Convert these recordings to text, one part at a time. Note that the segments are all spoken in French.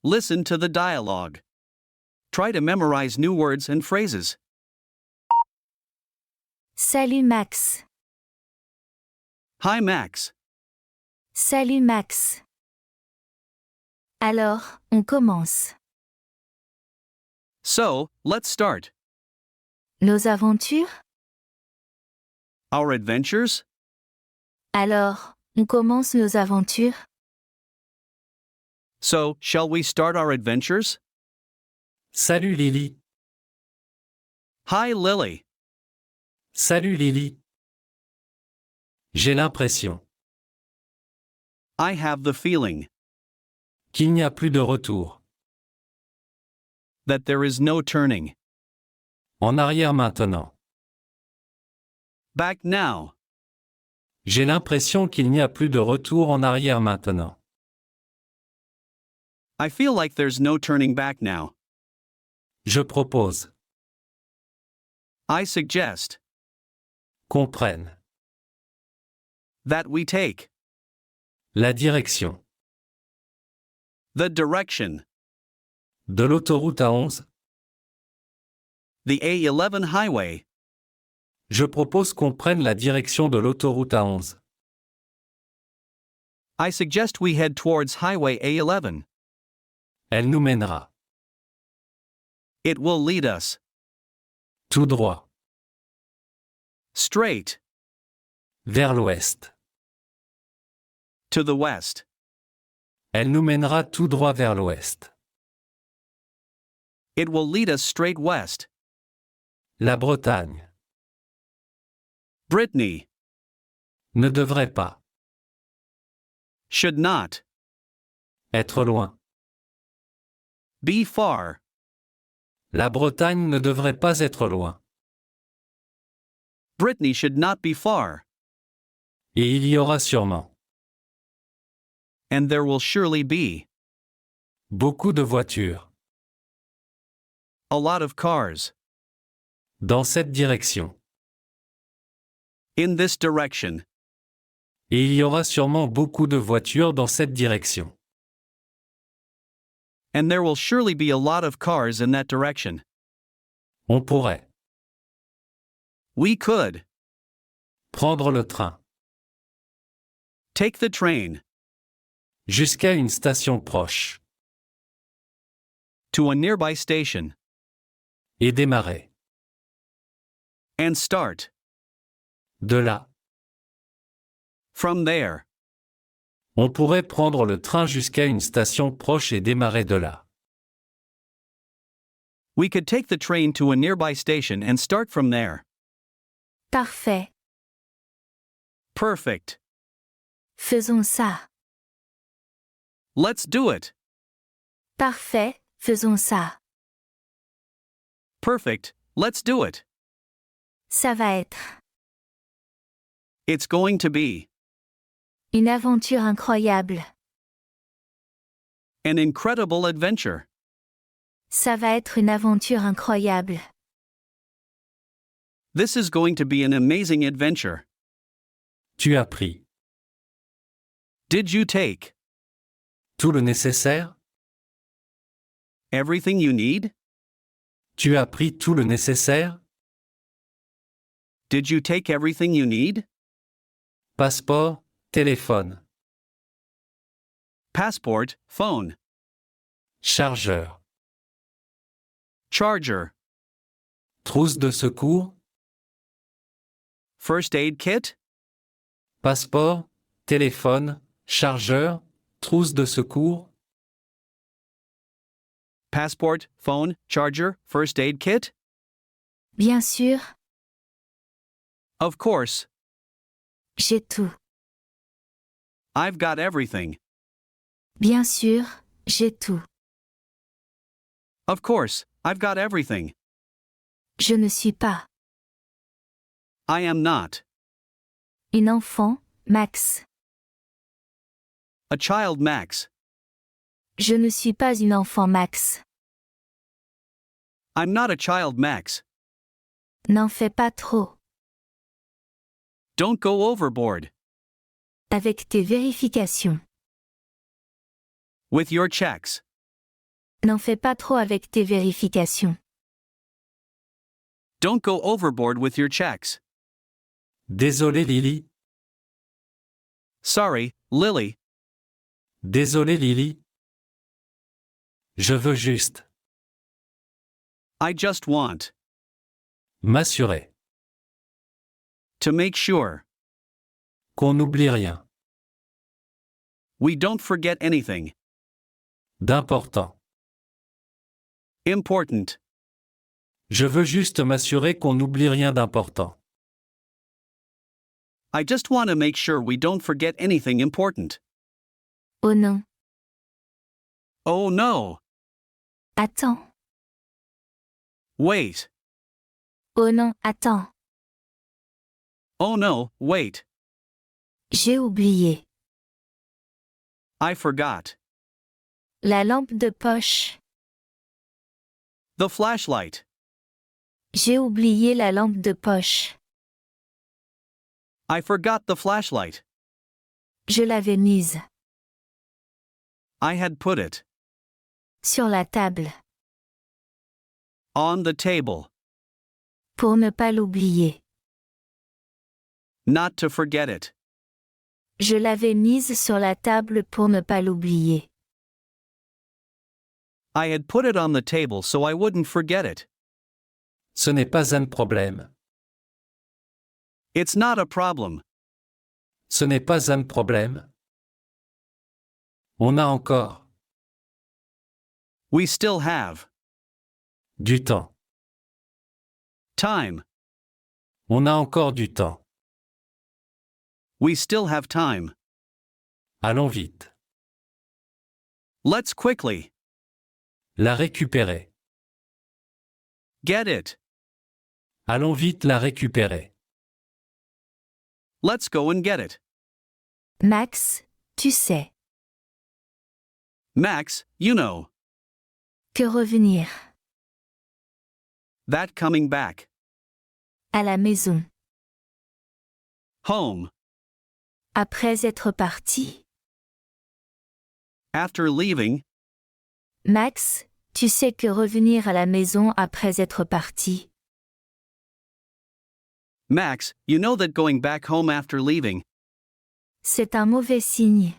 Listen to the dialogue. Try to memorize new words and phrases. Salut Max. Hi, Max. Salut Max. Alors, on commence. So, let's start. Nos aventures? Our adventures? Alors, on commence nos aventures? So, shall we start our adventures? Salut Lily. Hi, Lily. Salut Lily. J'ai l'impression I have the feeling qu'il n'y a plus de retour. that there is no turning En arrière maintenant. back now. J'ai l'impression qu'il n'y a plus de retour en arrière maintenant. I feel like there's no turning back now. Je propose I suggest qu'on prenne that we take la direction the direction, de l'autoroute A11. the A11 highway. Je propose qu'on prenne la direction de l'autoroute A11. I suggest we head towards Highway A11. Elle nous mènera It will lead us tout droit straight vers l'ouest. to the west. Elle nous mènera tout droit vers l'ouest. It will lead us straight west. La Bretagne Brittany ne devrait pas should not être loin. be far. La Bretagne ne devrait pas être loin. Brittany should not be far. Et il y aura sûrement And there will surely be beaucoup de voitures a lot of cars dans cette direction. in this direction. Et il y aura sûrement beaucoup de voitures dans cette direction. And there will surely be a lot of cars in that direction. On pourrait We could prendre le train take the train jusqu'à une station proche to a nearby station et démarrer and start de là. from there. On pourrait prendre le train jusqu'à une station proche et démarrer de là. We could take the train to a nearby station and start from there. Parfait. Perfect. Faisons ça. Let's do it. Parfait, faisons ça. Perfect. Let's do it. Ça va être It's going to be une aventure incroyable. an incredible adventure. Ça va être une aventure incroyable. This is going to be an amazing adventure. Tu as pris Did you take tout le nécessaire? everything you need? Tu as pris tout le nécessaire? Did you take everything you need? Passeport, téléphone, Passport, phone, chargeur, charger, trousse de secours, first aid kit, passeport, téléphone, chargeur, trousse de secours. passport, phone, charger, first aid kit? Bien sûr, Of course. j'ai tout. I've got everything. Bien sûr, j'ai tout. Of course, I've got everything. Je ne suis pas I am not une enfant, Max. a child, Max. Je ne suis pas une enfant, Max. I'm not a child, Max. N'en fais pas trop. Don't go overboard. Avec tes vérifications. With your checks. N'en fais pas trop avec tes vérifications. Don't go overboard with your checks. Désolé Lily. Sorry, Lily. Désolé Lily. Je veux juste I just want m'assurer to make sure qu'on n'oublie rien we don't forget anything d'important. important. Je veux juste m'assurer qu'on n'oublie rien d'important. I just want to make sure we don't forget anything important. Oh non. Oh no. Attends. Wait. Oh non, attends. Oh no, wait. J'ai oublié. I forgot. La lampe de poche. The flashlight. J'ai oublié la lampe de poche. I forgot the flashlight. Je l'avais mise. I had put it Sur la table. on the table. Pour ne pas l'oublier. Not to forget it. Je l'avais mise sur la table pour ne pas l'oublier. I had put it on the table so I wouldn't forget it. Ce n'est pas un problème. It's not a problem. Ce n'est pas un problème. On a encore We still have du temps. time. On a encore du temps. We still have time. Allons vite. Let's quickly La récupérer. get it. Allons vite la récupérer. Let's go and get it. Max, tu sais. Max, you know. Que revenir. That coming back. À la maison. Home. Après être parti. After leaving. Max, tu sais que revenir à la maison après être parti. Max, you know that going back home after leaving. C'est un mauvais signe,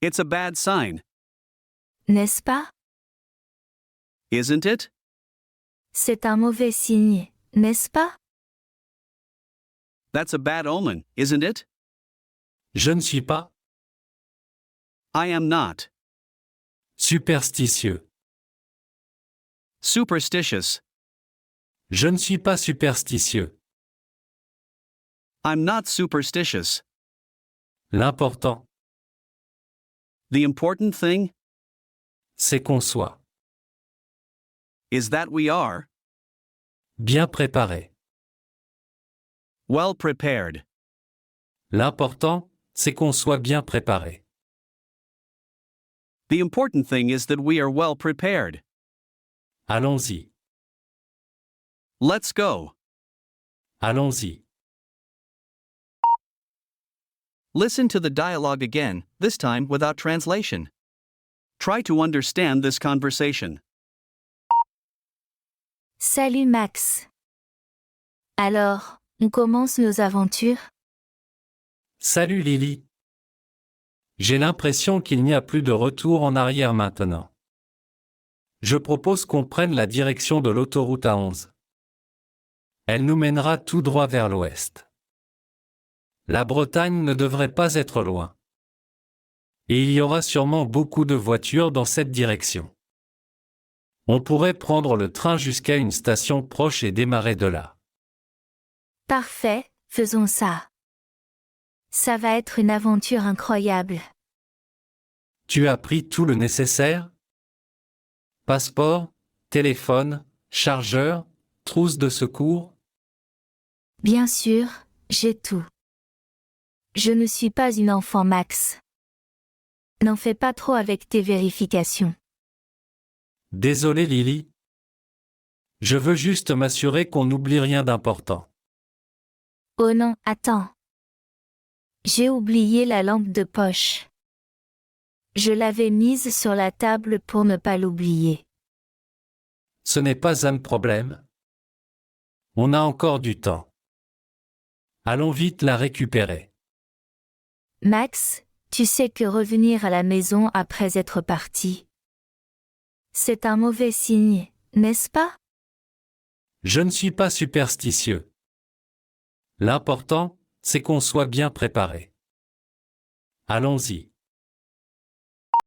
It's a bad sign, n'est-ce pas? isn't it? C'est un mauvais signe, n'est-ce pas? That's a bad omen, isn't it? Je ne suis pas I am not superstitieux. superstitious. Je ne suis pas superstitieux. I'm not superstitious. L'important, The important thing c'est qu'on soit is that we are bien préparé. well prepared. L'important, c'est qu'on soit bien préparé. The important thing is that we are well prepared. Allons-y. Let's go. Allons-y. Listen to the dialogue again, this time without translation. Try to understand this conversation. Salut Max. Alors, on commence nos aventures? Salut Lily. J'ai l'impression qu'il n'y a plus de retour en arrière maintenant. Je propose qu'on prenne la direction de l'autoroute A11. Elle nous mènera tout droit vers l'ouest. La Bretagne ne devrait pas être loin. Et il y aura sûrement beaucoup de voitures dans cette direction. On pourrait prendre le train jusqu'à une station proche et démarrer de là. Parfait, faisons ça. Ça va être une aventure incroyable. Tu as pris tout le nécessaire? Passeport, téléphone, chargeur, trousse de secours? Bien sûr, j'ai tout. Je ne suis pas une enfant Max. N'en fais pas trop avec tes vérifications. Désolé Lily. Je veux juste m'assurer qu'on n'oublie rien d'important. Oh non, attends. J'ai oublié la lampe de poche. Je l'avais mise sur la table pour ne pas l'oublier. Ce n'est pas un problème. On a encore du temps. Allons vite la récupérer. Max, tu sais que revenir à la maison après être parti, c'est un mauvais signe, n'est-ce pas? Je ne suis pas superstitieux. L'important, c'est qu'on soit bien préparé. Allons-y.